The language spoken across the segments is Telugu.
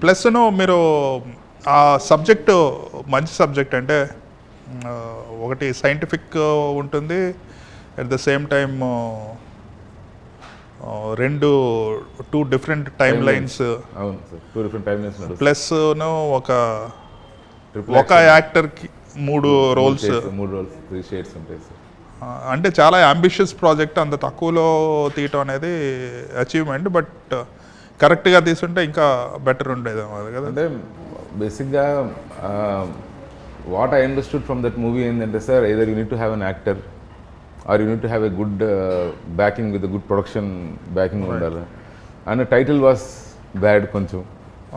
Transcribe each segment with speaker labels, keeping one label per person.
Speaker 1: ప్లస్ మీరు ఆ సబ్జెక్టు మంచి సబ్జెక్ట్ అంటే ఒకటి సైంటిఫిక్ ఉంటుంది, at the same time two different time lines plus ఒక యాక్టర్కి మూడు రోల్స్
Speaker 2: ఉంటాయి సార్.
Speaker 1: అంటే చాలా అంబిషియస్ ప్రాజెక్ట్, అంత తక్కువలో తీయటం అనేది అచీవ్మెంట్, బట్ కరెక్ట్గా తీసుంటే ఇంకా బెటర్ ఉండేదేమో అది కదా.
Speaker 2: అంటే బేసిక్గా what I understood from that movie ఏంటంటే sir, either you need to have an actor or you need to have a good backing with a good production backing ఉండాలి. అండ్ టైటిల్ వాస్ బ్యాడ్ కొంచెం,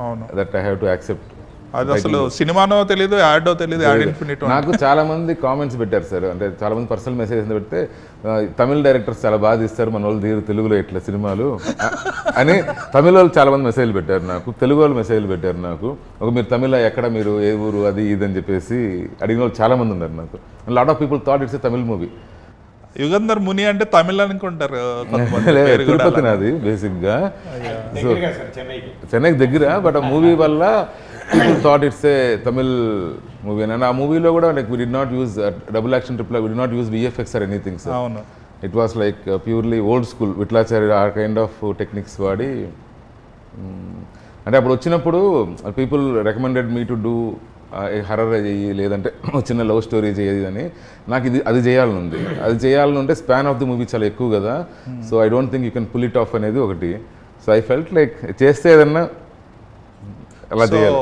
Speaker 1: అవును,
Speaker 2: that I have to accept.
Speaker 1: అది అసలు సినిమానో తెలీదు, యాడో తెలీదు, యాడ్ ఇన్ఫినిటీ.
Speaker 2: నాకు చాలా మంది కామెంట్స్ పెట్టారు సార్, అంటే చాలా మంది పర్సనల్ మెసేజ్ పెడితే తమిళ డైరెక్టర్స్ చాలా బాగా తీస్తారు, మన వాళ్ళు తీరు తెలుగులో ఇట్లా సినిమాలు అని తమిళ వాళ్ళు చాలా మంది మెసేజ్లు పెట్టారు నాకు, తెలుగు వాళ్ళు మెసేజ్లు పెట్టారు నాకు. మీరు తమిళ ఎక్కడ, మీరు ఏ ఊరు, అది ఇది అని చెప్పేసి అడిగిన వాళ్ళు చాలా మంది ఉన్నారు నాకు. Lot of people thought it's a Tamil movie.
Speaker 1: Yugandhar ముని అంటే తమిళ్ అనుకుంటారు,
Speaker 2: తిరుపతి నాది బేసిక్గా, సో చెన్నైకి దగ్గర. బట్ ఆ మూవీ వల్ల people thought it's a Tamil movie, and ఆ మూవీలో కూడా like we did not use double action triple, we did not use VFX or anything sir.
Speaker 1: అవును,
Speaker 2: it was like purely old school Vittalacharya ఆ కైండ్ ఆఫ్ టెక్నిక్స్ వాడి. అంటే అప్పుడు వచ్చినప్పుడు people recommended me to do horror చెయ్యి, లేదంటే చిన్న లవ్ స్టోరీ చేయదు అని. నాకు అది చేయాలని ఉంది. అది చేయాలని ఉంటే స్పాన్ ఆఫ్ ది మూవీ చాలా ఎక్కువ కదా, so I don't think you can pull it off అనేది ఒకటి. సో ఐ ఫెల్ట్ లైక్ చేస్తే ఏదన్నా అలా చేయాలి.